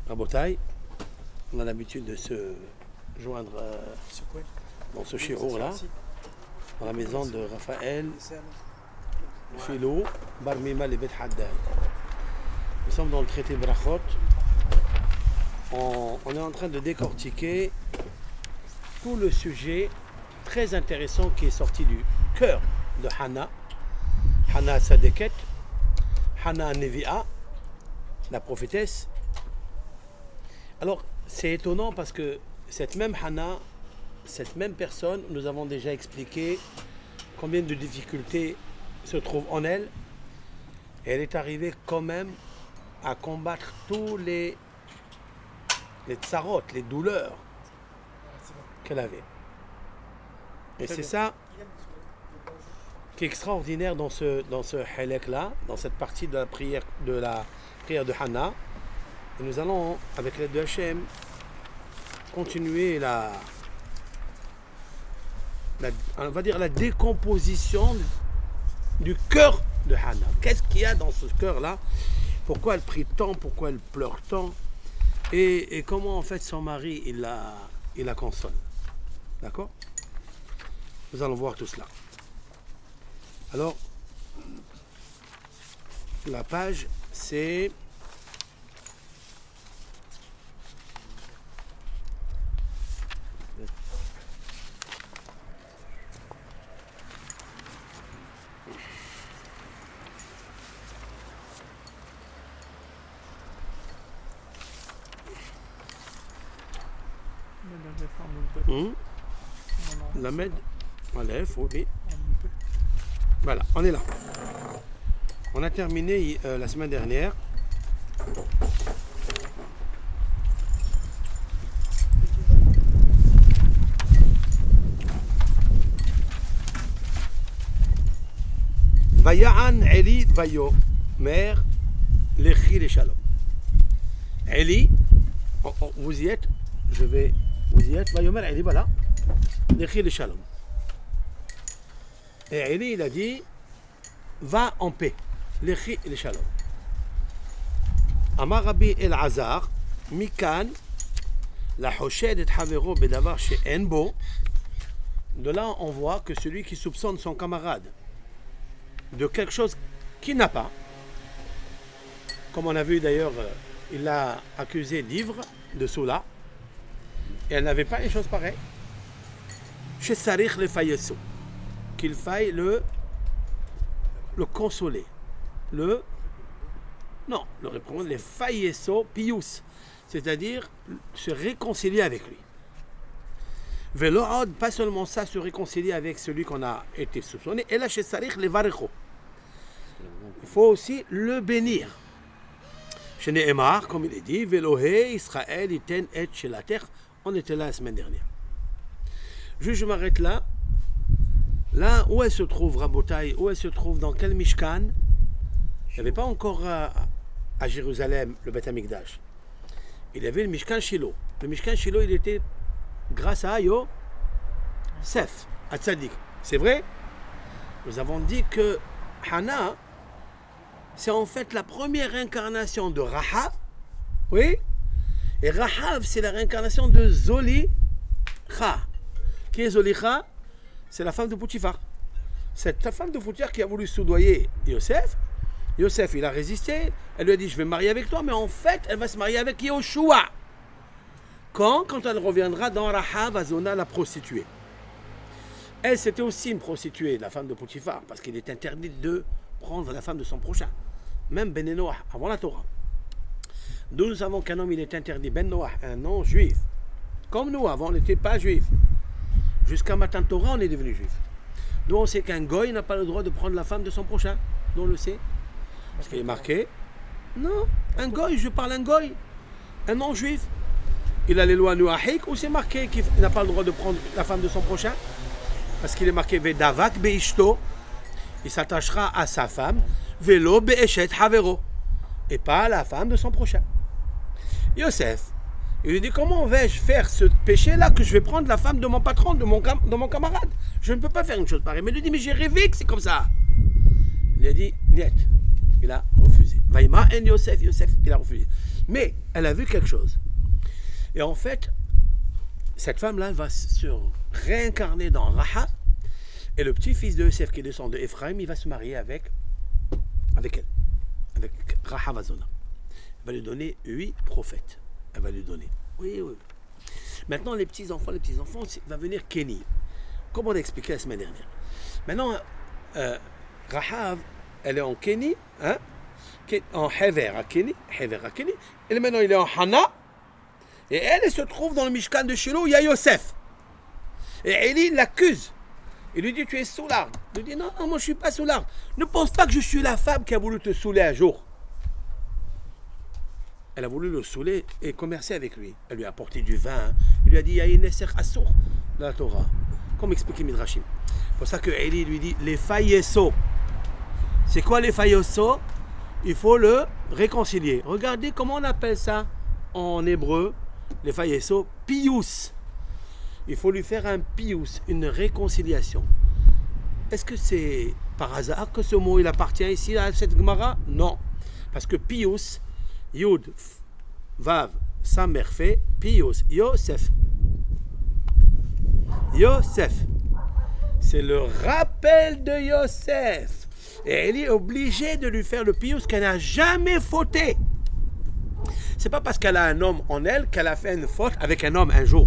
Rabotai, on a l'habitude de se joindre dans ce shirour-là, dans la maison de Raphaël Philo, Bar Mima le Bet Haddad. Nous sommes dans le traité Brachot. On est en train de décortiquer tout le sujet très intéressant qui est sorti du cœur de Hana, Hana Sadeket, Hana Nevi'a, la prophétesse. Alors, c'est étonnant parce que cette même Hana, cette même personne, nous avons déjà expliqué combien de difficultés se trouvent en elle. Et elle est arrivée quand même à combattre tous les tsarotes, les douleurs qu'elle avait. Et c'est ça qui est extraordinaire dans ce halek-là, dans cette partie de la prière de Hana. Et nous allons, avec l'aide de Hachem, continuer on va dire la décomposition du cœur de Hana. Qu'est-ce qu'il y a dans ce cœur-là? Pourquoi elle prie tant? Pourquoi elle pleure tant? Et comment en fait son mari il la console? D'accord? Nous allons voir tout cela. Alors, la page c'est la med, Aleph, oui. Voilà, on est là. On a terminé la semaine dernière. Vaya'an Eli Vayo, mère, Lechi le Shalom. Eli, vous y êtes, vous y êtes, Vayomer Eli, voilà, Lechi le Shalom. Et Eli, il a dit, va en paix, Lechi le Shalom. Amar Rabbi El-Azar, Mikan, la Hoshed et Havero Bedavar chez Enbo. De là, on voit que celui qui soupçonne son camarade de quelque chose qu'il n'a pas, comme on a vu d'ailleurs, il l'a accusé d'ivre, de soula, et elle n'avait pas une chose pareille. Chez Sarich le Fayesso, qu'il faille le consoler, le répondre, les Fayesso Pius, c'est-à-dire se réconcilier avec lui. Velo'od, pas seulement ça, se réconcilier avec celui qu'on a été soupçonné, et là chez Sarich le Varecho. Il faut aussi le bénir. Chez Nehemar, comme il est dit, Velohé, Israël, Iten, et chez la terre. On était là la semaine dernière. Juste, je m'arrête là. Là, où elle se trouve, Rabotai? Où elle se trouve? Dans quel Mishkan? Il n'y avait pas encore à Jérusalem le Beth Amikdash. Il y avait le Mishkan Shiloh. Le Mishkan Shiloh, il était grâce à Yosef, à Tzadik. C'est vrai? Nous avons dit que Hana, c'est en fait la première incarnation de Rahav. Oui? Et Rahav, c'est la réincarnation de Zolicha. Qui est Zolicha? C'est la femme de Poutifar. Cette femme de Poutifar qui a voulu soudoyer Yosef. Yosef, il a résisté. Elle lui a dit, je vais me marier avec toi. Mais en fait, elle va se marier avec Yoshua. Quand elle reviendra dans Rahav, Azona, la prostituée. Elle, c'était aussi une prostituée, la femme de Poutifar. Parce qu'il est interdit de prendre la femme de son prochain. Même Ben Noach, avant la Torah. D'où nous savons qu'un homme, il est interdit. Ben Noach, un non-juif. Comme nous, avant, on n'était pas juifs. Jusqu'à Matan Torah, on est devenu juif. D'où on sait qu'un goy n'a pas le droit de prendre la femme de son prochain. D'où on le sait? Parce qu'il est marqué. Non, un goy, je parle un goy. Un non-juif. Il a les lois Noahiques où c'est marqué qu'il n'a pas le droit de prendre la femme de son prochain. Parce qu'il est marqué Vedavak Beishto. Il s'attachera à sa femme. Velo Be'eshet Havero. Et pas à la femme de son prochain. Yosef, il lui dit, comment vais-je faire ce péché-là que je vais prendre la femme de mon patron, de mon camarade? Je ne peux pas faire une chose pareille. Mais il lui dit, mais j'ai rêvé que c'est comme ça. Il a dit, niet. Il a refusé. Vaïma en Yosef, il a refusé. Mais elle a vu quelque chose. Et en fait, cette femme-là va se réincarner dans Raha. Et le petit-fils de Yosef qui descend de Ephraim, il va se marier avec elle, avec Raha Vazona. Elle va lui donner 8 prophètes. Elle va lui donner. Oui. Maintenant, les petits-enfants, va venir Kenny. Comme on a expliqué la semaine dernière. Maintenant, Rahav, elle est en Kenny, hein, en Hever à Kenny. Et maintenant, il est en Hana. Et elle se trouve dans le Mishkan de Shiloh, il y a Yosef. Et Eli l'accuse. Il lui dit, tu es soulard. Il lui dit, non, moi je ne suis pas soulard. Ne pense pas que je suis la femme qui a voulu te saouler un jour. Elle a voulu le saouler et commercer avec lui. Elle lui a apporté du vin. Il lui a dit, il y a une Nesser Assour dans la Torah. Comme expliqué Midrashim. C'est pour ça que Eli lui dit, les fayesso. C'est quoi les fayesso? Il faut le réconcilier. Regardez comment on appelle ça en hébreu. Les fayesso, pious. Il faut lui faire un pious, une réconciliation. Est-ce que c'est par hasard que ce mot il appartient ici à cette Gemara? Non. Parce que pious, Yud, Vav, Samer fait, pious, Yosef. Yosef. C'est le rappel de Yosef. Et elle est obligée de lui faire le pious qu'elle n'a jamais fauté. C'est pas parce qu'elle a un homme en elle qu'elle a fait une faute avec un homme un jour.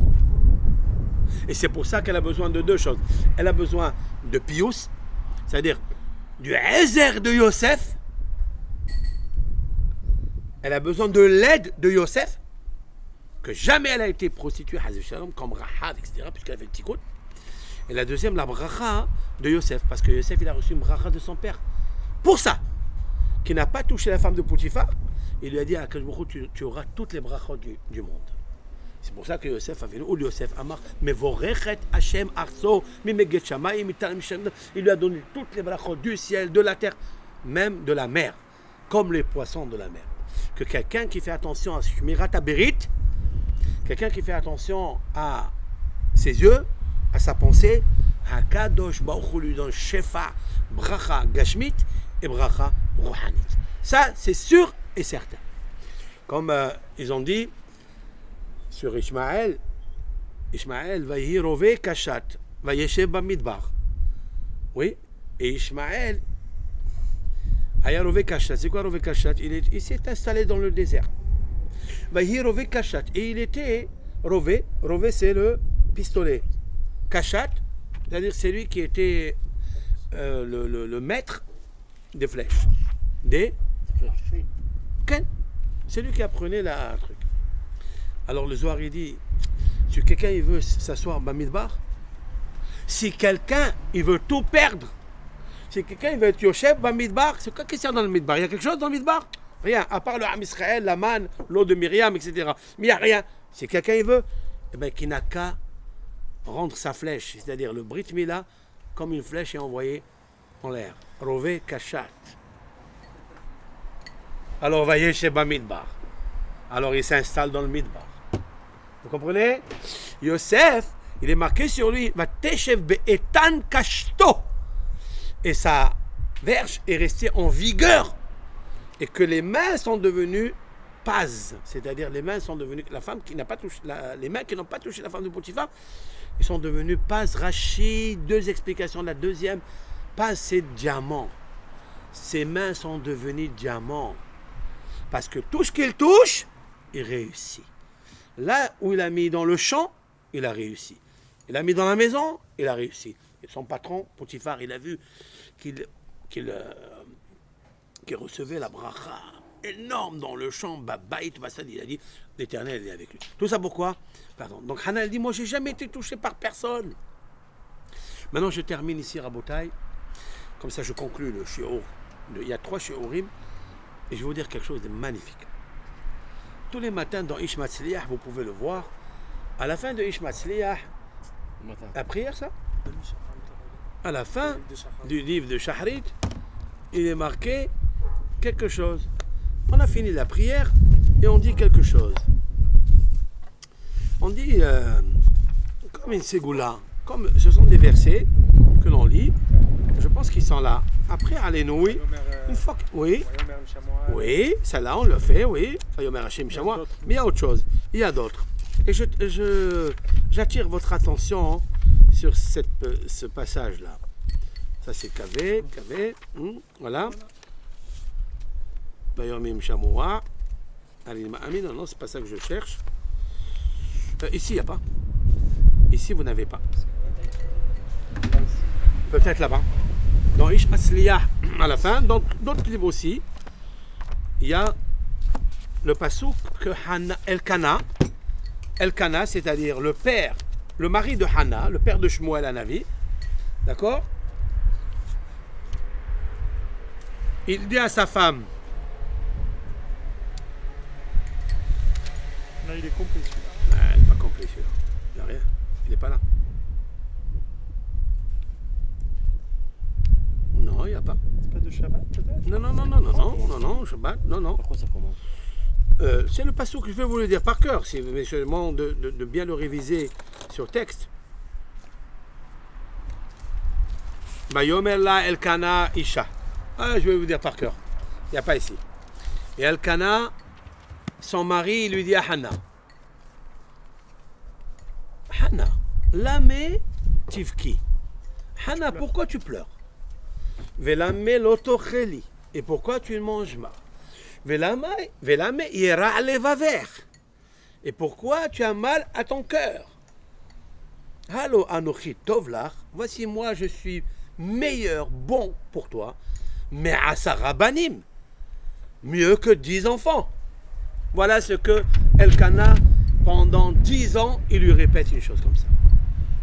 Et c'est pour ça qu'elle a besoin de 2 choses. Elle a besoin de pious, c'est-à-dire du Ezer de Yosef. Elle a besoin de l'aide de Yosef, que jamais elle a été prostituée, comme Rahab, etc., puisqu'elle a fait le tikkun. Et la deuxième, la bracha de Yosef, parce que Yosef, il a reçu une bracha de son père. Pour ça, qui n'a pas touché la femme de Potiphar, il lui a dit à Akash Baruch Hu, tu auras toutes les brachot du monde. C'est pour ça que Yosef a venu, ou Yosef Amar, mais vorechet Hashem arso, mimeget shamayim, il lui a donné toutes les brachot du ciel, de la terre, même de la mer, comme les poissons de la mer. Que quelqu'un qui fait attention à Shmirat Aberit, quelqu'un qui fait attention à ses yeux, à sa pensée, Hakadosh Baruch Hu lui donne Shefa, bracha gashmit et bracha ruhanit. Ça, c'est sûr et certain. Comme ils ont dit sur Ishmaël, Vayi rove kashat, vayeshev bamidbar. Oui, et Ishmaël, Aya rove kashat, c'est quoi rove kashat? Il s'est installé dans le désert. Vayi rove kashat, et il était rove c'est le pistolet. Kashat, c'est-à-dire c'est lui qui était le maître des flèches. C'est lui qui apprenait la truc. Alors le Zohar il dit, si quelqu'un il veut s'asseoir Bamidbar, si quelqu'un il veut tout perdre, si quelqu'un il veut être Yosef Bamidbar, c'est quoi qu'il y a dans le Midbar? Il y a quelque chose dans le Midbar? Rien, à part le Ham Israël, la manne, l'eau de Myriam, etc. Mais il n'y a rien. Si quelqu'un il veut, eh bien qu'il n'a qu'à rendre sa flèche, c'est-à-dire le Brit Mila, comme une flèche est envoyée en l'air. Rové Kashat. Alors, voyez chez Bamidbar. Alors, il s'installe dans le Midbar. Vous comprenez? Yosef, il est marqué sur lui, va Teshev be'etan kashto. Et sa verge est restée en vigueur. Et que les mains sont devenues paz. C'est-à-dire, les mains sont devenues, la femme qui n'a pas touché, les mains qui n'ont pas touché la femme de Potiphar, ils sont devenus paz. Rachid, 2 explications. La deuxième, paz, c'est diamant. Ses mains sont devenues diamants. Parce que tout ce qu'il touche, il réussit. Là où il a mis dans le champ, il a réussi. Il a mis dans la maison, il a réussi. Et son patron, Potiphar, il a vu qu'il recevait la bracha énorme dans le champ, Babaït, Bassad, il a dit, l'Éternel est avec lui. Tout ça pourquoi? Pardon. Donc Hana, elle dit, moi, j'ai jamais été touché par personne. Maintenant, je termine ici, Rabotai. Comme ça, je conclus le shiur. Il y a 3 shiurim. Et je vais vous dire quelque chose de magnifique. Tous les matins dans Ish Matzliach, vous pouvez le voir. À la fin de Ish Matzliach, la prière, ça? À la fin du livre de Shahrit, il est marqué quelque chose. On a fini la prière et on dit quelque chose. On dit comme une ségoula, comme ce sont des versets que l'on lit. Je pense qu'ils sont là. Après, allez-nous, oui. Vayomer, Une fois que... Oui, Vayomer im chamois. oui, celle-là, on le fait, oui. Vayomer Hashem Il y a Shamoah. d'autres. Mais il y a autre chose. Il y a d'autres. Et j'attire votre attention sur ce passage-là. Ça, c'est Kavé, voilà. Vayomer im Shamoah. Allez, non, non, c'est pas ça que je cherche. Ici, il n'y a pas. Ici, vous n'avez pas. Peut-être là-bas. Dans Ish Asliya, à la fin, dans d'autres livres aussi, il y a le pasouk que Elkana, c'est-à-dire le père, le mari de Hana, le père de Shmuel Hanavi, d'accord? Il dit à sa femme, Là, il est complet celui-là. il n'est pas complet celui-là, il n'y a rien, il n'est pas là. Non, il n'y a pas. C'est pas de Shabbat peut-être? Non, Shabbat, non. Pourquoi ça commence? C'est le passage que je vais vous le dire par cœur, c'est seulement de bien le réviser sur texte. Bayomer la Elkana Isha. Ah, je vais vous dire par cœur. Il n'y a pas ici. Et Elkana, son mari, il lui dit à Hana. Hana, lame tivki. Hana, pourquoi tu pleures? Velame lotocheli. Et pourquoi tu ne manges pas? Velame ira levaver. Et pourquoi tu as mal à ton cœur? Hallo anochi tovlach. Voici moi, je suis meilleur, bon pour toi. Mais asarabanim. Mieux que 10 enfants. Voilà ce que Elkana, pendant 10 ans, il lui répète une chose comme ça.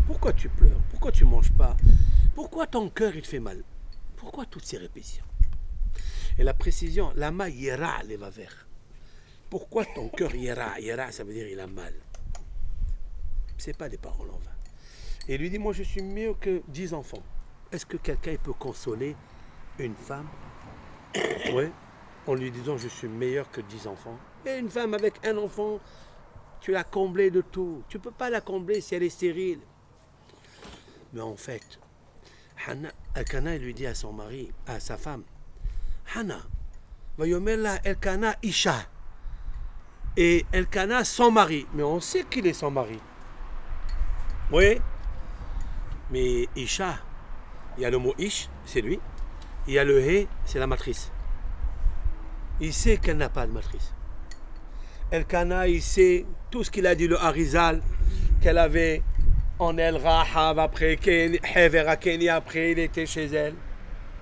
Pourquoi tu pleures? Pourquoi tu ne manges pas? Pourquoi ton cœur il te fait mal? Pourquoi toutes ces répétitions? Et la précision, lama yera levaver. Pourquoi ton cœur yera? Yera, ça veut dire il a mal. C'est pas des paroles en vain. Et il lui dit, moi je suis mieux que 10 enfants. Est-ce que quelqu'un peut consoler une femme? Oui, en lui disant je suis meilleur que 10 enfants. Et une femme avec un enfant, tu l'as comblée de tout. Tu ne peux pas la combler si elle est stérile. Mais en fait, Elkana lui dit à son mari, à sa femme, Hana, Vayomer la Elkana Isha. Et Elkana son mari. Mais on sait qu'il est son mari. Oui. Mais Isha, il y a le mot Ish, c'est lui. Il y a le He, c'est la matrice. Il sait qu'elle n'a pas de matrice. Elkana, il sait tout ce qu'il a dit, le Harizal, qu'elle avait en elle, Rahab, après, Hevera Keni, après, il était chez elle.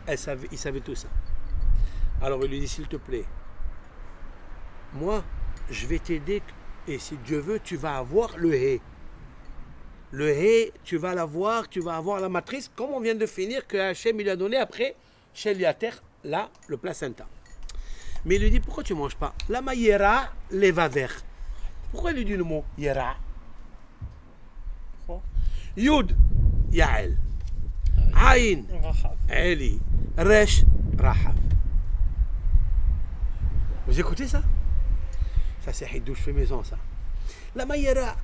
Il savait tout ça. Alors il lui dit, s'il te plaît, moi, je vais t'aider, et si Dieu veut, tu vas avoir le He. Le He, tu vas l'avoir, tu vas avoir la matrice, comme on vient de finir, que Hachem lui a donné après, chez Liater, là, le placenta. Mais il lui dit, pourquoi tu ne manges pas? Lama yera levaver. Pourquoi il lui dit le mot yera? Yud, Yael. Aïn, Rahab. Eli. Resh, Rahab. Vous écoutez ça? Ça, c'est Hidouche fait maison, ça. Lama yera.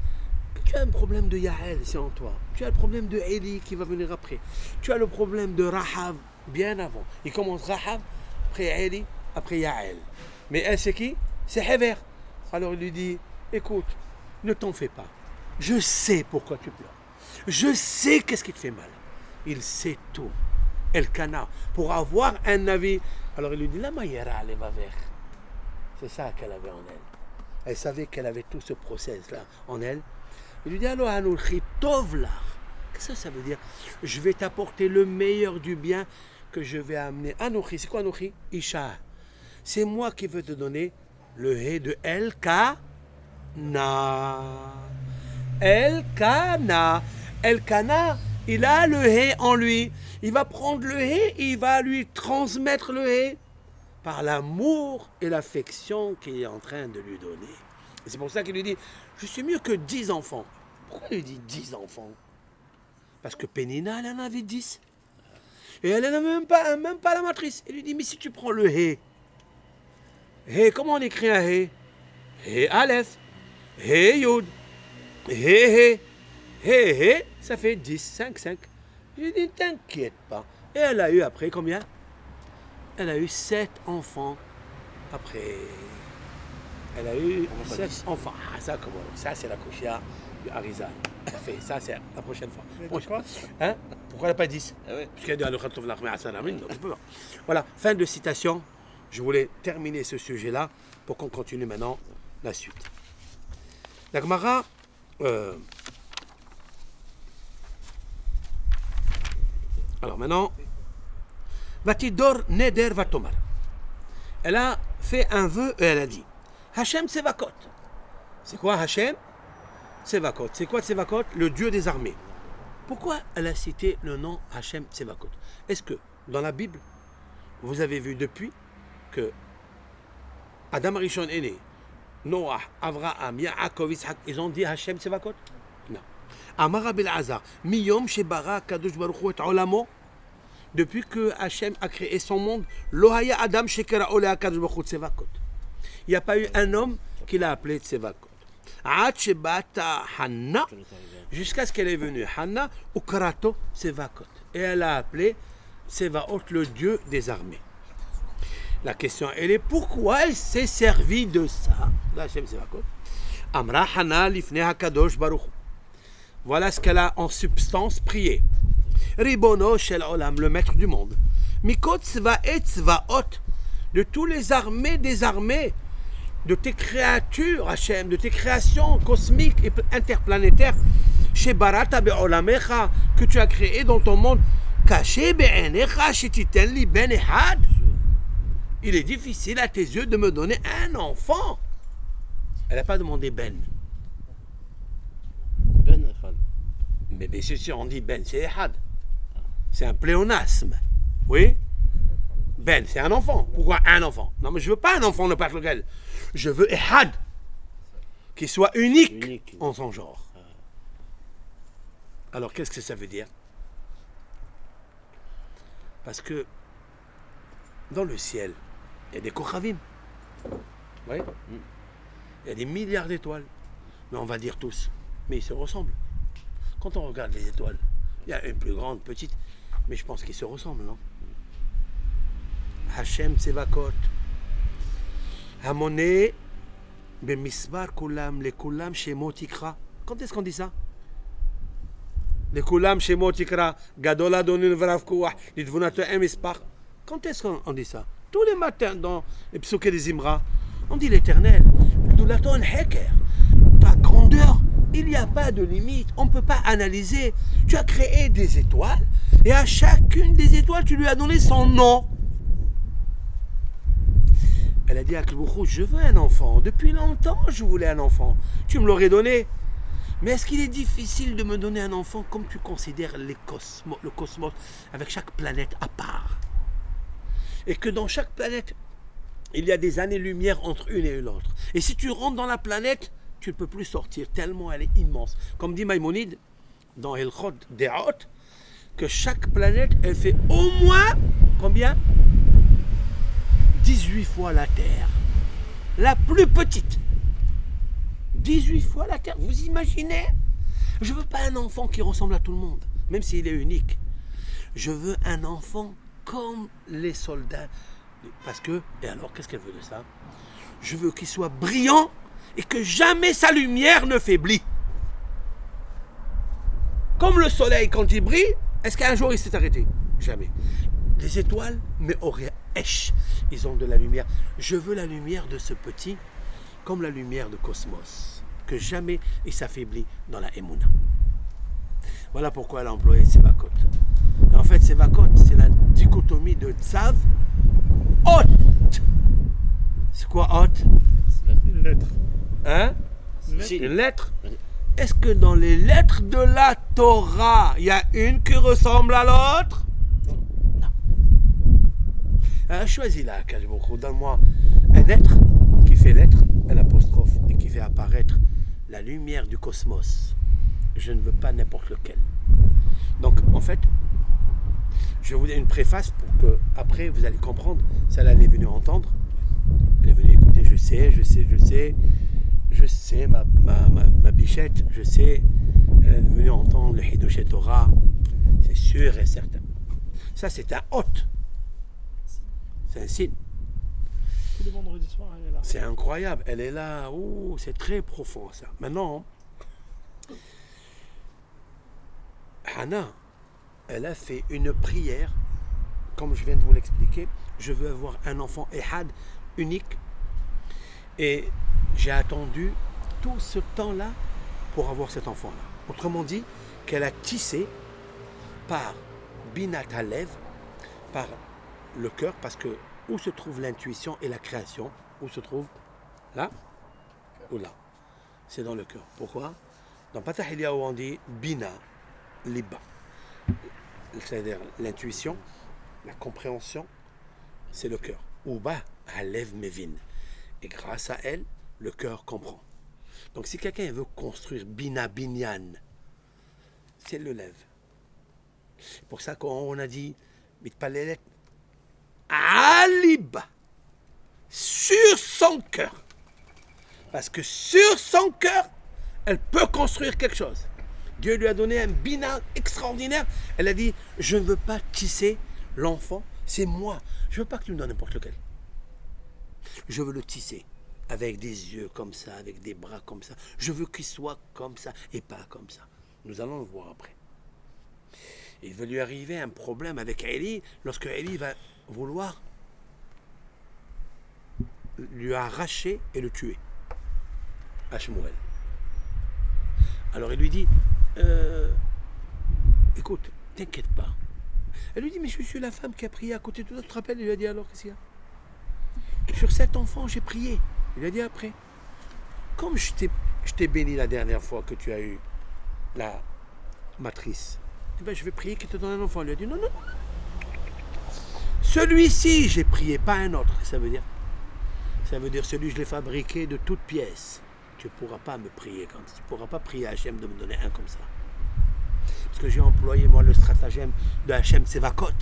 Tu as un problème de Yael, c'est en toi. Tu as le problème de Eli qui va venir après. Tu as le problème de Rahab bien avant. Il commence Rahab, après Eli, après Yael. Mais elle, c'est qui? C'est Hever. Alors il lui dit, écoute, ne t'en fais pas. Je sais pourquoi tu pleures. Je sais qu'est-ce qui te fait mal. Il sait tout. Elkana, pour avoir un avis. Alors il lui dit, la maïra, elle va vers. C'est ça qu'elle avait en elle. Elle savait qu'elle avait tout ce process-là en elle. Il lui dit, alors, Anoulchi Tovlar. Qu'est-ce que ça veut dire? Je vais t'apporter le meilleur du bien que je vais amener. Anouchi, c'est quoi Anouchi? Isha. C'est moi qui veux te donner le He de Elkana. Elkana. Elkana, il a le He en lui. Il va prendre le He et il va lui transmettre le He par l'amour et l'affection qu'il est en train de lui donner. Et c'est pour ça qu'il lui dit, je suis mieux que 10 enfants. Pourquoi il lui dit 10 enfants? Parce que Pénina, elle en avait 10. Et elle n'a même pas la matrice. Il lui dit, mais si tu prends le He, He, comment on écrit un He? He Aleph, He Yud, He, ça fait 10, 5. Je lui dis, t'inquiète pas. Et elle a eu après combien? elle a eu 7 enfants après. Elle a eu 7 enfants. Ah, ça, comment? Ça, c'est la Koshia du Harizal. Ça, c'est la prochaine fois. Pourquoi Hein? Pourquoi elle n'a pas 10? Ah ouais. Parce qu'elle dit Al-Khatov Lahmi Hassan Amin, donc je peux pas. Voilà, fin de citation. Je voulais terminer ce sujet-là pour qu'on continue maintenant la suite. La Gemara. Alors maintenant, Vatidor Neder Vatomar. Elle a fait un vœu et elle a dit Hachem Tsevakot. C'est quoi Hachem Tsevakot. C'est quoi Tsevakot? Le Dieu des armées. Pourquoi elle a cité le nom Hachem Tsevakot? Est-ce que dans la Bible, vous avez vu depuis que Adam Rishon est né, Noah, Avraham, Yaakov, Yitzhak, ils ont dit Hachem Tsevakot? Non. Amar Bil Azar, Miyom Shebara Kadosh Baruch Hu et Olamo. Depuis que Hachem a créé son monde, Lohaya Adam Shekera Ole Kadosh Baruch Hu Tsevakot. Il n'y a pas eu un homme qui l'a appelé Tsevakot. Ad Shebata Hanna, jusqu'à ce qu'elle est venue Hanna, Ukrato Tsevakot. Et elle a appelé Tsevaot le Dieu des armées. La question, elle est pourquoi elle s'est servie de ça, d'Hachem Tsevakot. Amra Hanna Lifne HaKadosh Baruch Hu. Voilà ce qu'elle a en substance prié. Ribono Shel Olam, le maître du monde. Mikot Tzva et Tzvaot, de tous les armées des armées, de tes créatures, Hachem, de tes créations cosmiques et interplanétaires, chez Barata Be'olamecha, que tu as créé dans ton monde, Caché Be'enecha Shetiten Li Ben Ehad. Il est difficile à tes yeux de me donner un enfant. Elle n'a pas demandé Ben. Ben Echad. Mais bien sûr, on dit Ben, c'est Ehad. C'est un pléonasme. Oui? Ben, c'est un enfant. Pourquoi un enfant? Non, mais je ne veux pas un enfant, n'importe lequel. Je veux Ehad, qui soit unique en son genre. Alors, qu'est-ce que ça veut dire? Parce que dans le ciel, il y a des Kochavim. Oui? Il y a des milliards d'étoiles. Mais on va dire tous. Mais ils se ressemblent. Quand on regarde les étoiles, il y a une plus grande, petite, mais je pense qu'ils se ressemblent, non? Hachem Tsevakot. Hamoné Bemisbar Kulam, les Kulam Shemot Ikra. Quand est-ce qu'on dit ça? Les Kulam Shemot Ikra, Gadola Donin Vrav Kouah, Lidvunato Emispar. Quand est-ce qu'on dit ça? Tous les matins dans les psuké des Imra, on dit l'éternel. Gdulaton Heker. Ta grandeur, il n'y a pas de limite, on ne peut pas analyser. Tu as créé des étoiles et à chacune des étoiles, tu lui as donné son nom. Elle a dit à Akhlboukhou, je veux un enfant. Depuis longtemps, je voulais un enfant. Tu me l'aurais donné. Mais est-ce qu'il est difficile de me donner un enfant comme tu considères le cosmos, avec chaque planète à part? Et que dans chaque planète, il y a des années-lumière entre une et l'autre. Et si tu rentres dans la planète, tu ne peux plus sortir, tellement elle est immense. Comme dit Maïmonide, dans Hilchot De'ot, que chaque planète, elle fait au moins, combien? 18 fois la Terre. La plus petite. 18 fois la Terre. Vous imaginez? Je ne veux pas un enfant qui ressemble à tout le monde, même s'il est unique. Je veux un enfant comme les soldats. Parce que, et alors, qu'est-ce qu'elle veut de ça? Je veux qu'il soit brillant et que jamais sa lumière ne faiblit. Comme le soleil, quand il brille, est-ce qu'un jour il s'est arrêté? Jamais. Les étoiles, mais aurait Esh, ils ont de la lumière. Je veux la lumière de ce petit, comme la lumière de Cosmos, que jamais il s'affaiblit dans la Emouna. Voilà pourquoi elle a employé Tsevakot. Et en fait, Tsevakot, c'est la dichotomie de Tzav, Hot. C'est quoi Hot? Une lettre. Hein? Si. Une lettre? Est-ce que dans les lettres de la Torah, il y a une qui ressemble à l'autre? Non. Choisis là, Kalboukou, donne-moi un être qui fait lettre, un apostrophe, et qui fait apparaître la lumière du cosmos. Je ne veux pas n'importe lequel. Donc, en fait, je vais vous donner une préface pour que, après, vous allez comprendre. Celle-là, elle est venue entendre. Elle est venue écouter, je sais, ma bichette, je sais. Elle est venue entendre le Hiddush Torah. C'est sûr et certain. Ça, c'est un hôte. C'est un signe. Tous les vendredis soirs, elle est là. C'est incroyable. Elle est là. Oh, c'est très profond ça. Maintenant, Hannah, elle a fait une prière, comme je viens de vous l'expliquer. Je veux avoir un enfant Ehad, unique. Et j'ai attendu tout ce temps-là pour avoir cet enfant-là. Autrement dit, qu'elle a tissé par Binat Halev, par le cœur, parce que où se trouve l'intuition et la création? Où se trouve? Là ou là? C'est dans le cœur. Pourquoi? Dans Patah Eliyahu, on dit Bina, Liba. C'est-à-dire l'intuition, la compréhension, c'est le cœur. Uba, Halev Mevin. Et grâce à elle, le cœur comprend. Donc si quelqu'un veut construire Bina Binyan, c'est le lève. C'est pour ça qu'on a dit Mitpalelet Aliba, sur son cœur. Parce que sur son cœur, elle peut construire quelque chose. Dieu lui a donné un bina extraordinaire. Elle a dit, je ne veux pas tisser l'enfant, c'est moi. Je ne veux pas que tu me donnes n'importe lequel. Je veux le tisser avec des yeux comme ça, avec des bras comme ça. Je veux qu'il soit comme ça et pas comme ça. Nous allons le voir après. Il va lui arriver un problème avec Élie lorsque Élie va vouloir lui arracher et le tuer à Shmuel. Alors il lui dit, écoute, t'inquiète pas. Elle lui dit, mais je suis la femme qui a prié à côté de toi. Tu te rappelles? Il lui a dit, alors qu'est-ce qu'il y a? Sur cet enfant, j'ai prié. Il lui a dit après. Comme je t'ai béni la dernière fois que tu as eu la matrice, eh ben, je vais prier qu'il te donne un enfant. Il lui a dit, non, non. Celui-ci, j'ai prié, pas un autre. Ça veut dire, celui, je l'ai fabriqué de toutes pièces. Tu ne pourras pas me prier comme ça. Tu ne pourras pas prier à Hachem de me donner un comme ça. Parce que j'ai employé, moi, le stratagème de Hachem Tsevakot.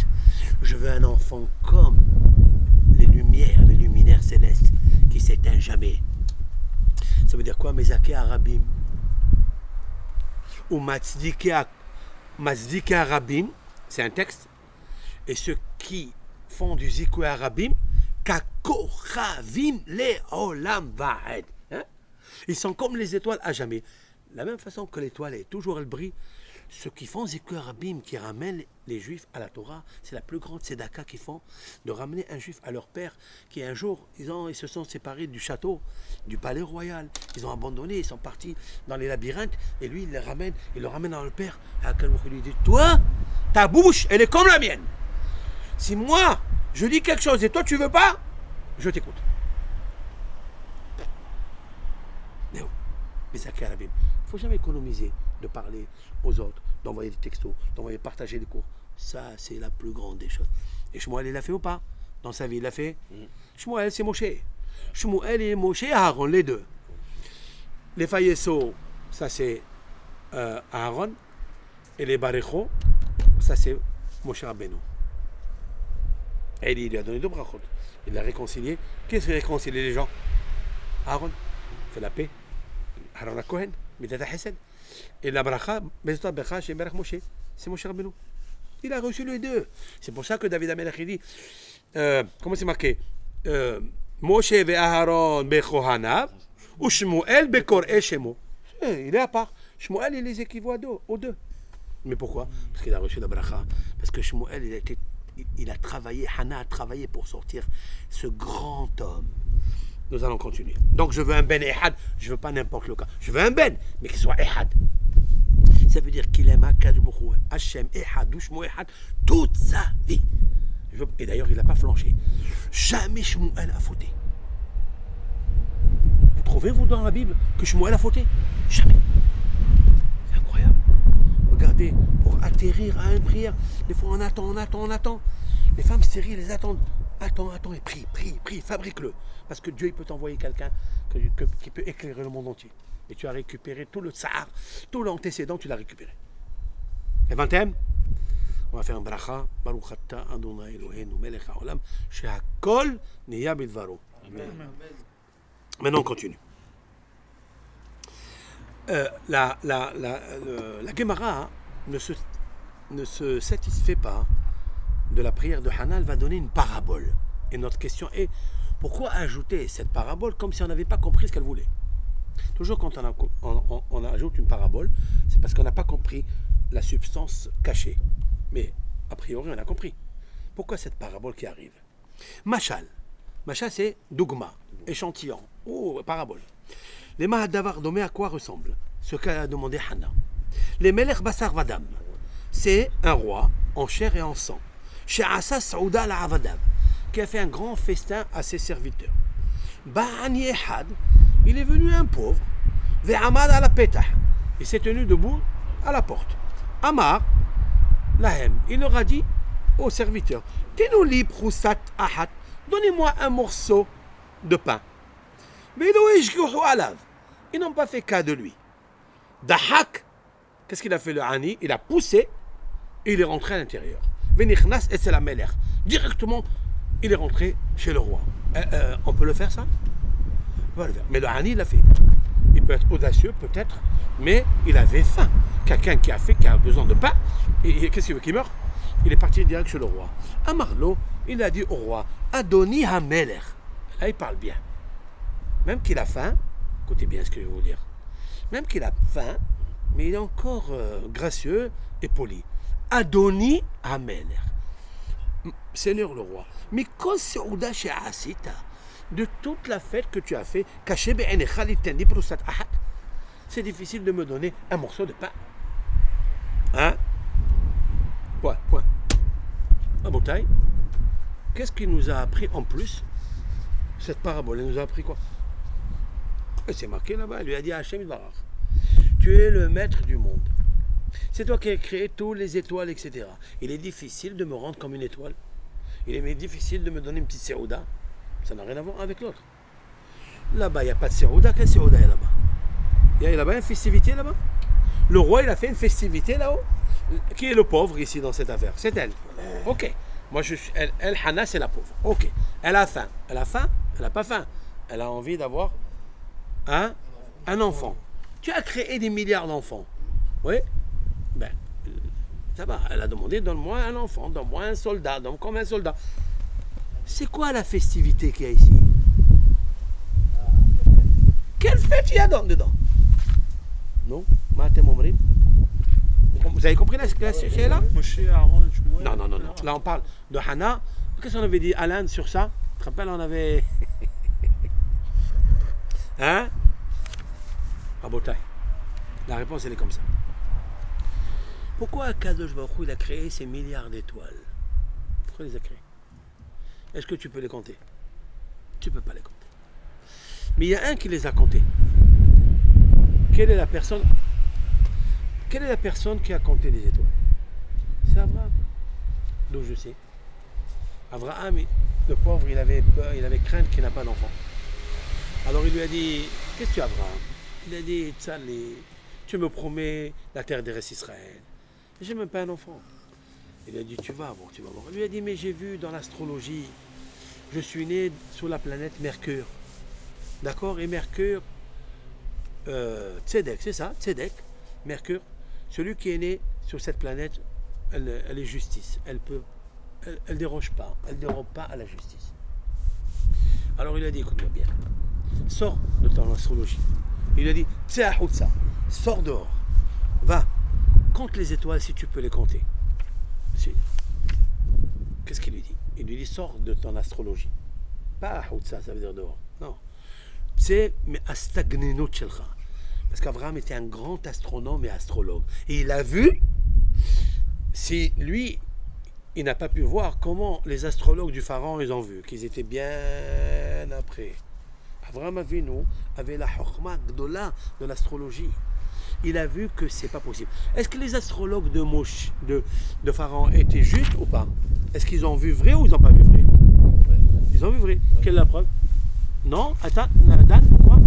Je veux un enfant comme les luminaires célestes, qui s'éteignent jamais. Ça veut dire quoi? Mezake Arabim. Ou Mazdike Arabim, c'est un texte. Et ceux qui font du Zikoué Arabim, Kakochavim le Olam Vaed. Ils sont comme les étoiles à jamais. De la même façon que l'étoile est toujours, elle brille. Ceux qui font Zikoué Arabim, qui ramènent les Juifs à la Torah, c'est la plus grande tzedaka qu'ils font, de ramener un Juif à leur père, qui un jour, ils se sont séparés du château, du palais royal. Ils ont abandonné, ils sont partis dans les labyrinthes, et lui, il le ramène dans le père. À quel moment il lui dit, toi, ta bouche, elle est comme la mienne. Si moi, je dis quelque chose et toi, tu veux pas, je t'écoute. Mais ça, il ne faut jamais économiser de parler aux autres, d'envoyer des textos, d'envoyer partager des cours. Ça, c'est la plus grande des choses. Et Shmuel, il l'a fait ou pas? Dans sa vie, il l'a fait. Shmuel, c'est Moshe. Shmuel et Moshe, Aaron, les deux. Les Fayeso, ça c'est Aaron. Et les Barecho, ça c'est Moshe Rabbeinu. Et il lui a donné deux brachot. Il l'a réconcilié. Qu'est-ce qui réconcilie les gens? Aaron fait la paix. Aaron Cohen, Midat HaChesed. Et la bracha, Bezot Becha, chez Berach Moshe, c'est Moshe Rabbeinu. Il a reçu les deux. C'est pour ça que David Amelech dit, comment c'est marqué? Moshe ve Aaron bechohanav, ou Shmuel bekor'e shemo. Il est à part. Shmuel, il les équivaut aux deux. Mais pourquoi? Parce qu'il a reçu la bracha. Parce que Shmuel, il a travaillé, Hannah a travaillé pour sortir ce grand homme. Nous allons continuer. Donc je veux un ben ehad, je ne veux pas n'importe le cas. Je veux un ben, mais qu'il soit ehad. Ça veut dire qu'il aime Hachem ehad, ou Shmuel ehad, toute sa vie. Et d'ailleurs, il n'a pas flanché. Jamais Shmuel a fauté. Vous trouvez, vous, dans la Bible, que Shmuel a fauté? Jamais. C'est incroyable. Regardez, pour atterrir à une prière, des fois on attend. Les femmes stériles, elles attendent. Attends et prie, fabrique-le. Parce que Dieu, il peut t'envoyer quelqu'un qui peut éclairer le monde entier. Et tu as récupéré tout le tsar, tout l'antécédent, tu l'as récupéré. Et 20e, on va faire un bracha. Baruch atah Adonai Eloheinu melech haolam, shehakol neya bidvaro. Maintenant, on continue. La Gemara ne se satisfait pas de la prière de Hannah. Elle va donner une parabole. Et notre question est, pourquoi ajouter cette parabole comme si on n'avait pas compris ce qu'elle voulait? Toujours quand on ajoute une parabole, c'est parce qu'on n'a pas compris la substance cachée. Mais a priori, on a compris. Pourquoi cette parabole qui arrive? Machal. Machal, c'est dogma, échantillon, ou parabole. Les Mahadavar domé à quoi ressemble? Ce qu'a demandé Hana. Les Melech Basar Vadam, c'est un roi en chair et en sang. Chez Assa Saouda al-Avadav, qui a fait un grand festin à ses serviteurs. Ba'ani Ehad, il est venu un pauvre, Ve'amad ala petah, il s'est tenu debout à la porte. Amar, Lahem, il leur a dit aux serviteurs, Tenouli proussat ahad, donnez-moi un morceau de pain. Mais ils n'ont pas fait cas de lui. Dahak, qu'est-ce qu'il a fait le Hani? Il a poussé et il est rentré à l'intérieur. Venichnas et c'est la Meler. Directement, il est rentré chez le roi. On peut le faire ça? On peut le faire. Mais le Hani, il l'a fait. Il peut être audacieux, peut-être, mais il avait faim. Quelqu'un qui a besoin de pain, et qu'est-ce qu'il veut qu'il meure? Il est parti direct chez le roi. Amarlo, il a dit au roi, Adoni Hameler. Là, il parle bien. Même qu'il a faim, écoutez bien ce que je vais vous dire. Même qu'il a faim, mais il est encore gracieux et poli. Adoni Hameler. Seigneur le roi. Mais quand c'est Ouda chez Asita, de toute la fête que tu as fait, c'est difficile de me donner un morceau de pain. Hein? Point. À Botaï, qu'est-ce qu'il nous a appris en plus? Cette parabole, elle nous a appris quoi? Et c'est marqué là-bas, il lui a dit Hachem Barach, tu es le maître du monde. C'est toi qui as créé toutes les étoiles, etc. Il est difficile de me rendre comme une étoile. Il est difficile de me donner une petite séouda. Ça n'a rien à voir avec l'autre. Là-bas, il n'y a pas de séouda. Quelle séouda il y a là-bas? Il y a là-bas une festivité là-bas. Le roi, il a fait une festivité là-haut. Qui est le pauvre ici dans cette affaire? C'est elle. Ok. Moi, je suis. Elle, Hana, c'est la pauvre. Ok. Elle a faim. Elle a faim? Elle n'a pas faim. Elle a envie d'avoir un enfant. Tu as créé des milliards d'enfants. Oui? Ben, ça va. Elle a demandé, donne-moi un enfant, donne-moi un soldat, donne-moi comme un soldat. C'est quoi la festivité qu'il y a ici? Quelle fête il y a dedans? Non? Vous avez compris la situation là? Non. Là, on parle de Hana. Qu'est-ce qu'on avait dit, Alain, sur ça? Tu te rappelles, on avait... Hein? Rabotai. La réponse, elle est comme ça. Pourquoi Kadosh Baruch Hu, il a créé ces milliards d'étoiles? Pourquoi il les a créés? Est-ce que tu peux les compter? Tu ne peux pas les compter. Mais il y a un qui les a comptés. Quelle est la personne qui a compté les étoiles? C'est Abraham. D'où je sais. Abraham, le pauvre, il avait peur, il avait crainte qu'il n'a pas d'enfant. Alors il lui a dit, qu'est-ce que tu as, Abraham? Il a dit, Tzali, tu me promets la terre des restes Israël. J'ai même pas un enfant. Il a dit, tu vas voir. Il lui a dit, mais j'ai vu dans l'astrologie, je suis né sur la planète Mercure. D'accord? Et Mercure, Tzedek, c'est ça, Tzedek, Mercure, celui qui est né sur cette planète, elle est justice. Elle déroge pas. Elle déroge pas à la justice. Alors il a dit, écoute-moi bien, sors de ton astrologie. Il a dit, Tseahoutsa, sors dehors, va, compte les étoiles si tu peux les compter. Qu'est-ce qu'il lui dit? Il lui dit, sors de ton astrologie. Pas Houtsa, ça veut dire dehors. Non. C'est mais astagninut shelcha. Parce qu'Abraham était un grand astronome et astrologue. Et il a vu, si lui, il n'a pas pu voir comment les astrologues du pharaon, ils ont vu, qu'ils étaient bien après. Abraham Avinu avait la chokhma gdola de l'astrologie. Il a vu que c'est pas possible. Est-ce que les astrologues de Pharaon étaient justes ou pas? Est-ce qu'ils ont vu vrai ou ils n'ont pas vu vrai? Ouais. Ils ont vu vrai. Ouais. Quelle est la preuve? Non? Attends, Dan, pourquoi?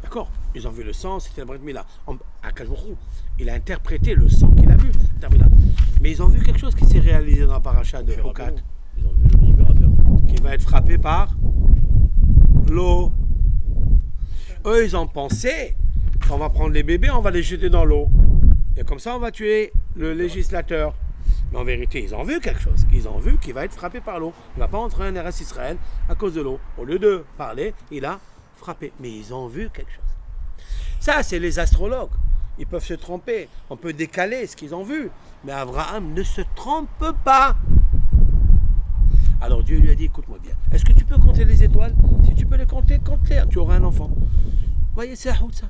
D'accord, ils ont vu le sang, c'était la Brit Mila. Akash Baruch Hu, il a interprété le sang qu'il a vu. Mais ils ont vu quelque chose qui s'est réalisé dans la paracha de Hokat. Ils ont vu le libérateur. Qui va être frappé par l'eau. Eux, ils ont pensé qu'on va prendre les bébés, on va les jeter dans l'eau. Et comme ça, on va tuer le législateur. Mais en vérité, ils ont vu quelque chose. Ils ont vu qu'il va être frappé par l'eau. Il ne va pas entrer en Eretz Israël à cause de l'eau. Au lieu de parler, il a frappé. Mais ils ont vu quelque chose. Ça, c'est les astrologues. Ils peuvent se tromper. On peut décaler ce qu'ils ont vu. Mais Abraham ne se trompe pas. Alors Dieu lui a dit, écoute-moi bien. Est-ce que tu peux compter les étoiles? Si tu peux les compter, compte-les. Tu auras un enfant. Voyez, c'est ça.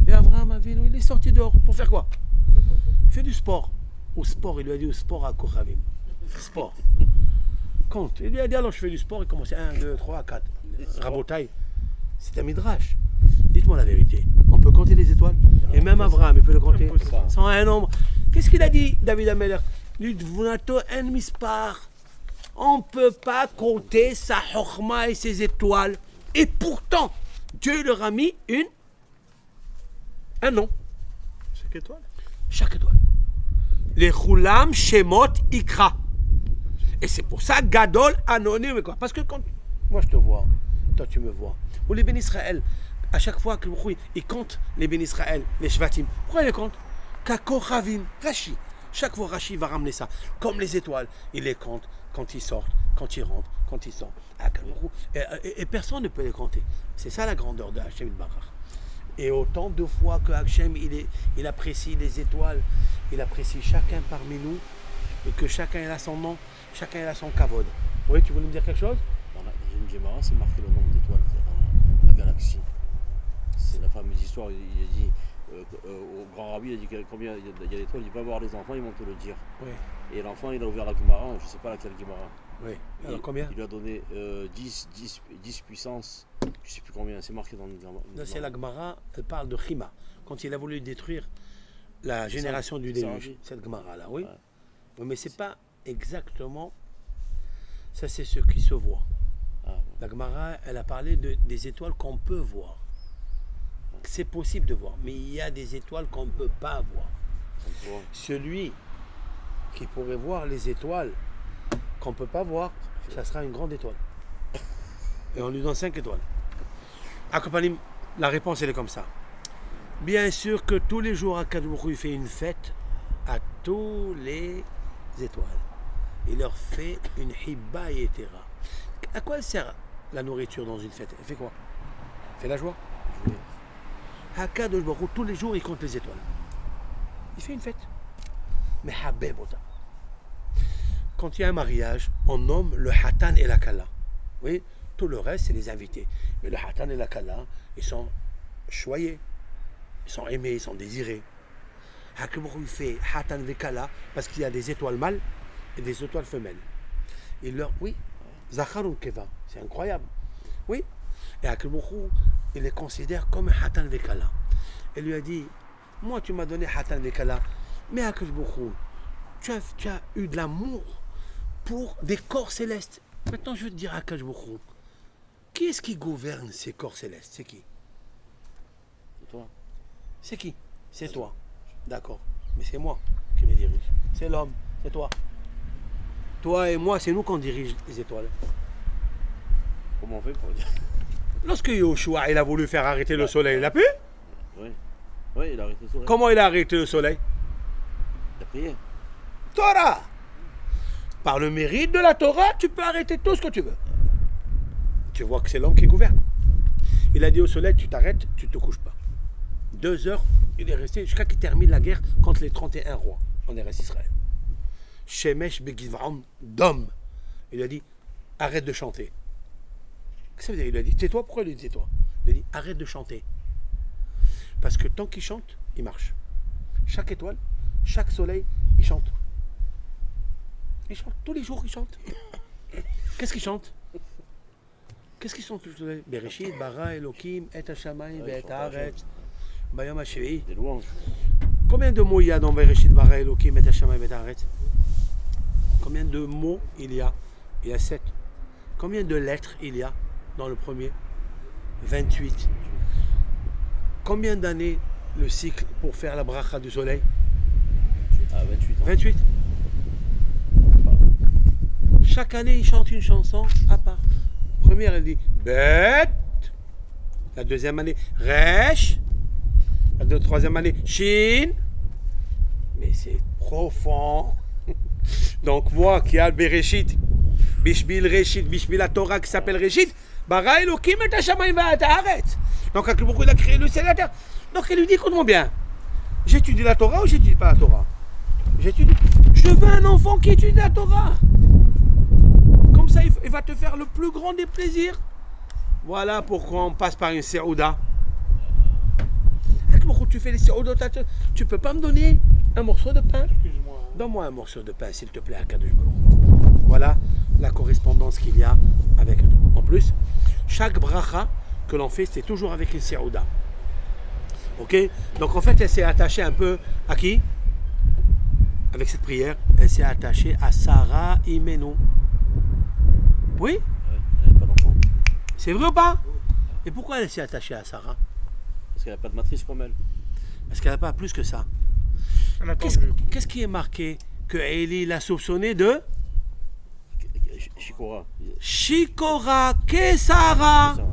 Et Abraham Avinu, il est sorti dehors. Pour faire quoi? Il fait du sport. Au sport, il lui a dit au sport à Kochavim. Sport. Compte. Il lui a dit, alors je fais du sport. Il commence 1, 2, 3, 4. Rabotaille. C'est un midrash. Dites-moi la vérité. On peut compter les étoiles? Et même Abraham, il peut le compter sans un nombre. Qu'est-ce qu'il a dit, David Ameller? On ne peut pas compter sa chorma et ses étoiles. Et pourtant, Dieu leur a mis un nom. Chaque étoile. Chaque étoile. Les Chulam Shemot Ikra. Et c'est pour ça, Gadol Anonyme. Parce que quand moi je te vois, toi tu me vois, ou les Ben Israël, à chaque fois qu'ils comptent les Ben Israël, les Shvatim, pourquoi ils les comptent? Kakochavim, Rashi. Chaque fois Rashi va ramener ça. Comme les étoiles, il les compte quand ils sortent, quand ils rentrent, quand ils sortent. Et personne ne peut les compter. C'est ça la grandeur de Hachem Barach. Et autant de fois que Hachem il apprécie les étoiles, il apprécie chacun parmi nous, et que chacun a son nom, chacun a son kavod. Oui, tu voulais me dire quelque chose? Dans une Gemara, c'est marqué le nombre d'étoiles dans la galaxie. C'est la fameuse histoire, il a dit, au grand rabbi, il a dit combien il y a d'étoiles, il va voir les enfants, ils vont te le dire. Oui. Et l'enfant, il a ouvert la Gemara, je ne sais pas laquelle Gemara. Oui. Alors combien? Il lui a donné 10 puissance, je ne sais plus combien, c'est marqué dans le Gemara. C'est la Gemara, elle parle de Chima, quand il a voulu détruire la génération du déluge. Cette Gemara-là, oui. Ouais. Oui. Mais c'est pas exactement, ça c'est ce qui se voit. Ah, ouais. La Gemara, elle a parlé des étoiles qu'on peut voir. C'est possible de voir, mais il y a des étoiles qu'on ne peut pas voir. Celui qui pourrait voir les étoiles qu'on ne peut pas voir, ça sera une grande étoile. Et on lui donne 5 étoiles. Akopanim, la réponse elle est comme ça. Bien sûr que tous les jours, Akadosh Baruch Hu fait une fête à tous les étoiles. Il leur fait une hibba et etc. À quoi elle sert la nourriture dans une fête? Elle fait quoi? Elle fait la joie. Akadosh Baruch Hu, tous les jours, il compte les étoiles. Il fait une fête. Mais Habeb Ota. Quand il y a un mariage, on nomme le Hatan et la Kala. Oui, tout le reste, c'est les invités. Mais le Hatan et la Kala, ils sont choyés. Ils sont aimés, ils sont désirés. Akadosh Baruch Hu fait Hatan et Kala parce qu'il y a des étoiles mâles et des étoiles femelles. Et leur, oui, Zacharun Keva, c'est incroyable. Oui, et Akadosh Baruch Hu, il les considère comme Hatan Vekala. Il lui a dit, moi tu m'as donné Hatan Vekala, mais Akadosh Baruch Hu, tu as eu de l'amour pour des corps célestes. Maintenant je veux te dire Akadosh Baruch Hu, qui est-ce qui gouverne ces corps célestes? C'est qui? C'est toi. C'est qui? C'est toi. D'accord. Mais c'est moi qui les dirige. C'est l'homme, c'est toi. Toi et moi, c'est nous qu'on dirige les étoiles. Comment on fait pour dire? Lorsque Yoshua il a voulu faire arrêter le soleil, il a pu? Oui. Oui, il a arrêté le soleil. Comment il a arrêté le soleil? Il a prié. Torah! Par le mérite de la Torah, tu peux arrêter tout ce que tu veux. Tu vois que c'est l'homme qui gouverne. Il a dit au soleil, tu t'arrêtes, tu ne te couches pas. 2 heures, il est resté jusqu'à qu'il termine la guerre contre les 31 rois en Eretz Israël. Shemesh Begivron, d'homme. Il a dit, arrête de chanter. Qu'est-ce que ça veut dire? Il a dit, tais-toi, pourquoi il dit tais-toi? Il a dit, arrête de chanter. Parce que tant qu'il chante, il marche. Chaque étoile, chaque soleil, il chante. Il chante, tous les jours il chante. Qu'est-ce qu'il chante? Qu'est-ce qu'ils chante tous les soleils? Bereshit, bara, Elohim, et Hashamayim, et Haaretz, Bayom HaShevi. Des louanges. Combien de mots il y a dans Bereshit, bara, Elohim, et Hashamayim, et Haaretz? Combien de mots il y a? Il y a 7. Combien de lettres il y a dans le premier? 28. Combien d'années le cycle pour faire la bracha du soleil? 28 ans. 28. Chaque année, il chante une chanson à part. Première, elle dit Bet. La deuxième année, Resh. La troisième année, Shin. Mais c'est profond. Donc moi qui a le Bereshit, Bishbil Reshit, Bishbil la Torah qui s'appelle Reshit, Bara Elokim et Hashamayim va'aretz. Donc beaucoup il a créé le ciel et la terre. Donc il lui dit, écoute-moi bien, j'étudie la Torah ou j'étudie pas la Torah? J'étudie. Je veux un enfant qui étudie la Torah. Comme ça, il va te faire le plus grand des plaisirs. Voilà pourquoi on passe par une séouda. Pourquoi tu fais les séouda? Tu peux pas me donner un morceau de pain? Excuse-moi. Donne-moi un morceau de pain, s'il te plaît, à Kadosh Baruch. Voilà la correspondance qu'il y a avec nous. En plus, chaque bracha que l'on fait, c'est toujours avec une séouda. Ok? Donc en fait, elle s'est attachée un peu à qui? Avec cette prière, elle s'est attachée à Sarah Imenu. Oui? Ouais, elle n'avait pas d'enfant. C'est vrai ou pas? Et pourquoi elle s'est attachée à Sarah? Parce qu'elle n'a pas de matrice comme elle. Parce qu'elle n'a pas plus que ça. Elle a Qu'est-ce qui est marqué que Élie l'a soupçonné de Shikora. Shikora Kesara? Ça,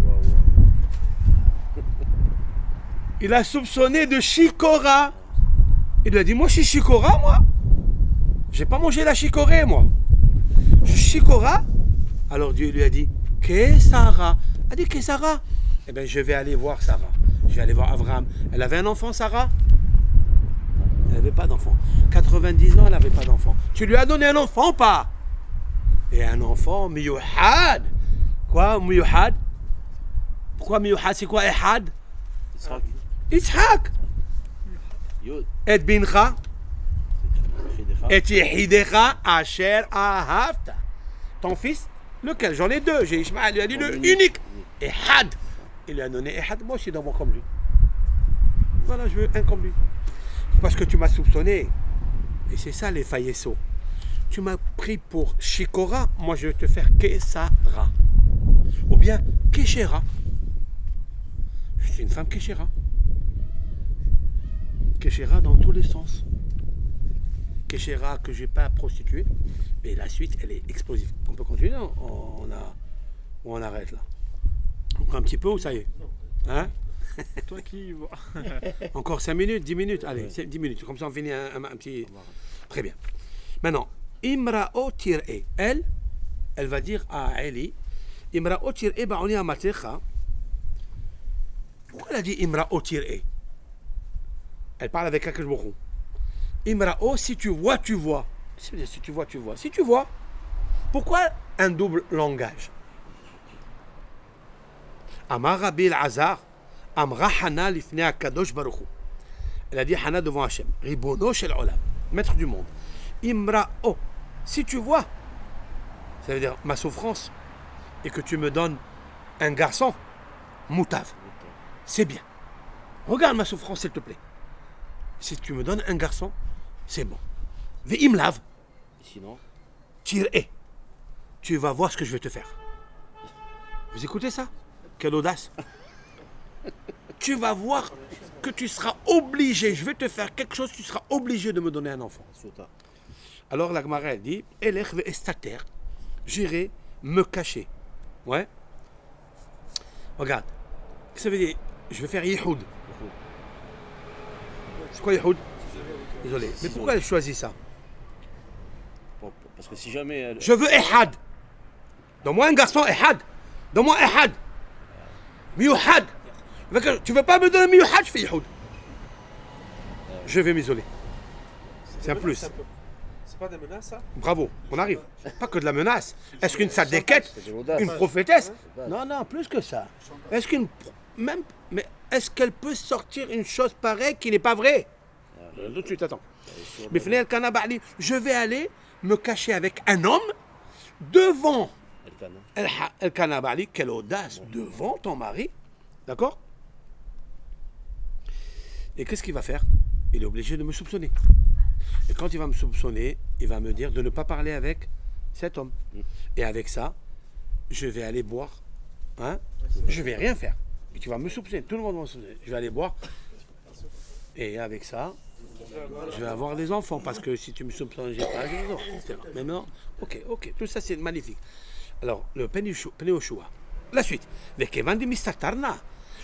waouh. Il a soupçonné de Shikora. Il lui a dit, moi je suis Shikora, moi. J'ai pas mangé la chicorée, moi. Je suis Shikora. Alors Dieu lui a dit, Kesara. Elle a dit, Kesara. Eh bien, je vais aller voir Sarah. Je vais aller voir Abraham. Elle avait un enfant, Sarah? Elle n'avait pas d'enfant. 90 ans, elle n'avait pas d'enfant. Tu lui as donné un enfant ou pas? Et un enfant, miyuhad. Quoi, miyuhad? Pourquoi miyuhad? C'est quoi, ehad? Yitzhak. Yitzhak. Yod. Et bincha. Chidecha. Et yehidecha asher ahavta. Ton fils, lequel? J'en ai deux. J'ai Ishmael, lui a dit le unique. Ehad. Il lui a donné Ehad. Moi aussi, d'avoir comme lui. Voilà, je veux un comme lui. Parce que tu m'as soupçonné. Et c'est ça les faïesso. Tu m'as pris pour Shikora. Moi, je vais te faire Kesara. Ou bien Keshera. Je suis une femme Keshera. Keshera dans tous les sens. Keshera que je n'ai pas prostituée. Mais la suite, elle est explosive. On peut continuer? On arrête là. Encore un petit peu ou ça y est? Hein? Toi qui vois. Encore 5 minutes, 10 minutes? Allez, 10 minutes. Comme ça, on finit un petit... Très bien. Maintenant, Imra'o tir'e. Elle va dire à Eli, Imra'o tir'e ba'oni amatecha. Pourquoi elle a dit Imra'o tir'e? Elle parle avec Akash Baruch Hu. Imra'o, si tu vois, tu vois. Si tu vois, tu vois. Si tu vois, pourquoi un double langage? Amar Rabbi Elazar, Amra Hana lifnei Akadosh Baruch Hu. Elle a dit Hana devant Hachem, Ribono shel Olam, maître du monde. Imra'o, si tu vois, ça veut dire ma souffrance, et que tu me donnes un garçon, Moutav, c'est bien. Regarde ma souffrance, s'il te plaît. Si tu me donnes un garçon, c'est bon. Ve'imlav, Sinon, tir'e. Tu vas voir ce que je vais te faire. Vous écoutez ça? Quelle audace! Tu vas voir que tu seras obligé, je vais te faire quelque chose, tu seras obligé de me donner un enfant. Sota. Alors la Gemara elle dit, Elech ve'estater, j'irai me cacher. Ouais. Regarde. Qu'est-ce que ça veut dire? Je vais faire Yehoud. C'est quoi Yehoud? Désolé. Mais pourquoi elle choisit ça? Parce que si jamais elle... Je veux Ehad. Donne-moi un garçon Ehad. Donne-moi Ehad. Miyuhad. Tu veux pas me donner Miyuhad, je fais Yehoud. Je vais m'isoler. C'est un plus. C'est pas des menaces, ça? Bravo, on arrive. Pas que de la menace. Est-ce qu'une sadéquette, une prophétesse? Non, non, plus que ça. Est-ce qu'une... Même... Mais est-ce qu'elle peut sortir une chose pareille qui n'est pas vraie? Tout de suite, attends. Mais je vais aller me cacher avec un homme devant El-Kana Ba'ali. Quelle audace, devant ton mari. D'accord? Et qu'est-ce qu'il va faire? Il est obligé de me soupçonner. Et quand il va me soupçonner, il va me dire de ne pas parler avec cet homme. Et avec ça, je vais aller boire. Hein? Je vais rien faire. Et tu vas me soupçonner. Tout le monde va me soupçonner. Je vais aller boire. Et avec ça, je vais avoir des enfants. Parce que si tu me soupçonnes, j'ai pas des enfants. Etc. Mais non, ok. Tout ça, c'est magnifique. Alors, le Pnéoshua. La suite.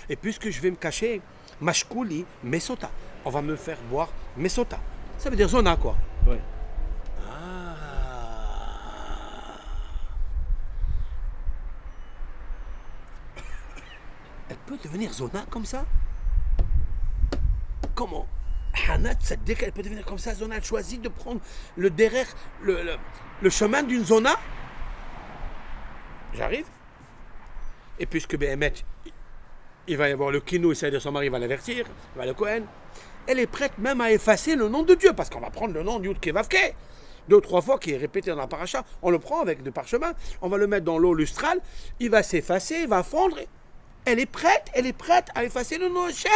Et puisque je vais me cacher, Mashkouli, Mesota. on va me faire boire Mesota. Ça veut dire zona, quoi. Ouais. Ah. Elle peut devenir zona comme ça? Comment? Hana Tzaddik, elle peut devenir comme ça, zona. Elle choisit de prendre le derrière, le chemin d'une zona. J'arrive. Et puisque Béhémet, il va y avoir le kinou, c'est-à-dire son mari va l'avertir, il va le Kohen. Elle est prête même à effacer le nom de Dieu, parce qu'on va prendre le nom de Yud Kevavke. 2 ou 3 fois qui est répété dans la paracha, on le prend avec de parchemin, on va le mettre dans l'eau lustrale, il va s'effacer, il va fondre. Elle est prête à effacer le nom de Hachem.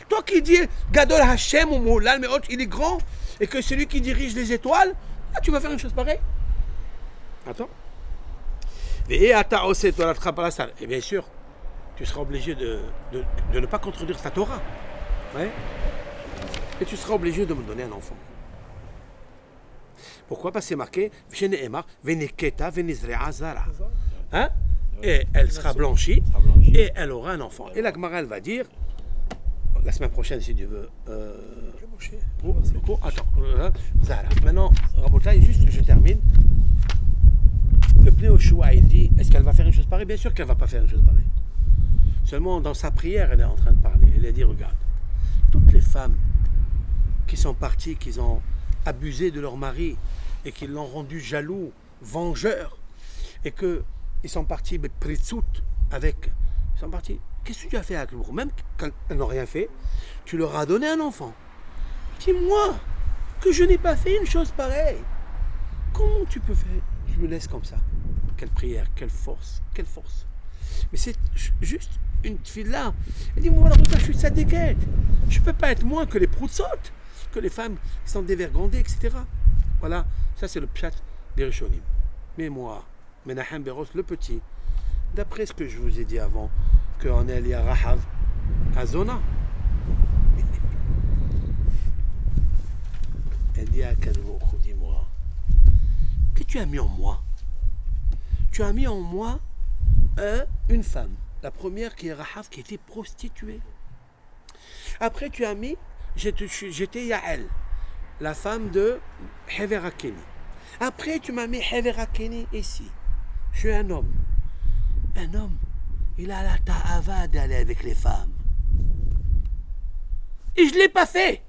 Toi qui dis Gadol Hachem ou Moulal, mais il est grand, et que c'est lui qui dirige les étoiles, là, tu vas faire une chose pareille. Attends. Et bien sûr, tu seras obligé de ne pas contredire ta Torah. Ouais. Et tu seras obligé de me donner un enfant. Pourquoi? Parce que c'est marqué hein? Et elle sera blanchie et elle aura un enfant. Et la Gemara, elle va dire, la semaine prochaine, si tu veux. Attends, Zara. Maintenant, Rabotai, juste, je termine. Le Pnei Yoshua, il dit, est-ce qu'elle va faire une chose pareille? Bien sûr qu'elle ne va pas faire une chose pareille. Seulement, dans sa prière, elle est en train de parler. Elle a dit, regarde, toutes les femmes qui sont parties, qui ont abusé de leur mari et qui l'ont rendu jaloux, vengeur, et qu'ils sont partis pritzout avec. Ils sont partis. Qu'est-ce que tu as fait avec le même quand elles n'ont rien fait, tu leur as donné un enfant. Dis-moi que je n'ai pas fait une chose pareille. Comment tu peux faire? Je me laisse comme ça. Quelle prière, quelle force, quelle force. Mais c'est juste une fille là. Elle dit, moi, voilà, je suis tzaddiket. Je ne peux pas être moins que les proutsotes, que les femmes qui sont dévergondées, etc. Voilà, ça c'est le pshat des Rishonim. Mais moi, Menachem Beros, le petit, d'après ce que je vous ai dit avant, qu'en elle il y a Rahav, Azona. Elle dit à Kadmo, dis-moi, que tu as mis en moi? Tu as mis en moi une femme. La première qui est Rahav, qui était prostituée. Après, tu as mis, j'étais Yael, la femme de Hever Hakeni. Après, tu m'as mis Hever Hakeni ici. Je suis un homme. Un homme, il a la ta'ava d'aller avec les femmes. Et je ne l'ai pas fait.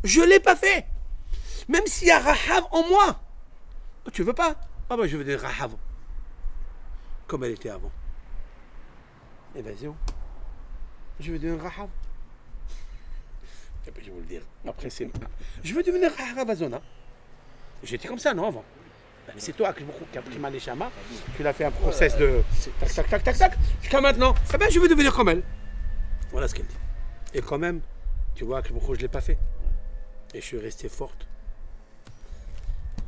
Je ne l'ai pas fait. Même s'il y a Rahav en moi. Oh, tu veux pas? Ah ben, je veux dire Rahav. Comme elle était avant. Évasion. Je veux devenir Rahav. Et puis je vais vous le dire. Après, c'est. Je veux devenir Rahav Azona. J'étais comme ça, non, avant. Mais c'est toi qui as pris ma neshama, tu l'as fait un process de tac, tac, tac, tac, tac, jusqu'à maintenant. Eh bien, je veux devenir comme elle. Voilà ce qu'elle dit. Et quand même, tu vois que je ne l'ai pas fait. Et je suis resté forte.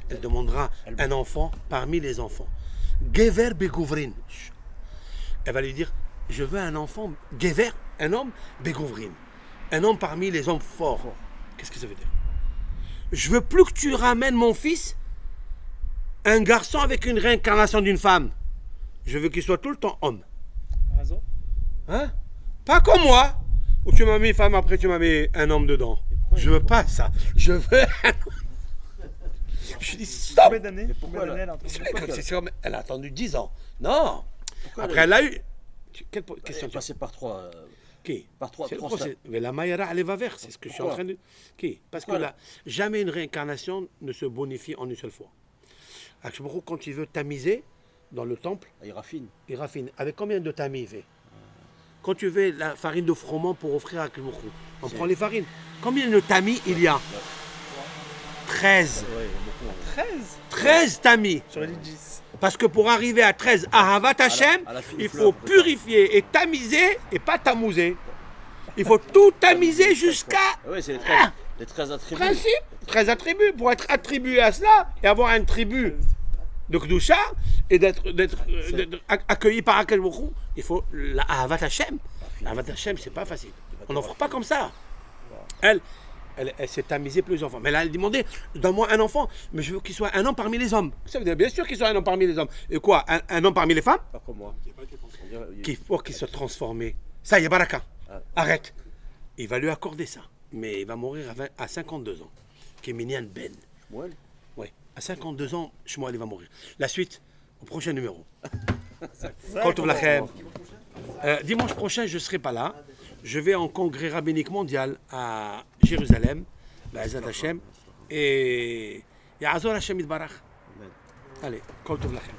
Elle demandera un enfant parmi les enfants. Gever begouvrin. Elle va lui dire, je veux un enfant, Gever, un homme, begouvrin. Un homme parmi les hommes forts. Qu'est-ce que ça veut dire? Je veux plus que tu ramènes mon fils, un garçon avec une réincarnation d'une femme. Je veux qu'il soit tout le temps homme. Raison. Hein? Pas comme moi, où tu m'as mis femme, après tu m'as mis un homme dedans. Je veux pas ça. Je veux un homme. Je dis stop. Combien d'années elle a entendu? Elle a attendu 10 ans. Non. Après elle a eu... Quelle Elle question est passée par 3. Qui? Par 3. Mais la Mayara, elle va vers, c'est ce que je suis en train de... Qui? Parce que là, jamais une réincarnation ne se bonifie en une seule fois. Akshbarouk, quand il veut tamiser dans le temple, Il raffine. il raffine. Avec combien de tamis il fait? Quand tu veux la farine de froment pour offrir à Akshbarouk, on prend les farines. Combien de tamis il y a? 13. Ouais, il y a beaucoup. 13. 13 tamis. J'aurais dit 10. Parce que pour arriver à 13 Ahavat Hashem, à la fine il fleur, faut peut-être. purifier et tamiser et pas tamouser. Il faut tout tamiser jusqu'à Oui, c'est les 13 attributs. principe, 13 attributs. Pour être attribué à cela et avoir un tribut de Kedusha et d'être accueilli par Akash Baruch Hu, il faut la Ahavat Hashem. La Ahavat Hashem, c'est pas facile. On n'offre pas comme ça. Elle s'est tamisée plusieurs fois. Mais là, elle demandait, donne-moi un enfant, mais je veux qu'il soit un homme parmi les hommes. Ça veut dire, bien sûr qu'il soit un homme parmi les hommes. Et quoi, un homme parmi les femmes? Pas comme moi. Qu'il faut qu'il soit transformé. Ça y est, Baraka. Arrête. il va lui accorder ça. Mais il va mourir à 52 ans. Kéminian Ben. Shmuel. Oui, à 52 ans, Shmuel il va mourir. La suite, au prochain numéro. Kol Tov Lachem. Dimanche prochain, je ne serai pas là. Je vais en congrès rabbinique mondial à Jérusalem, Be'ezrat Hashem, et Ya'azor Hashem Yitbarach. Allez, Kol Tov Lachem.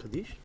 Kaddish.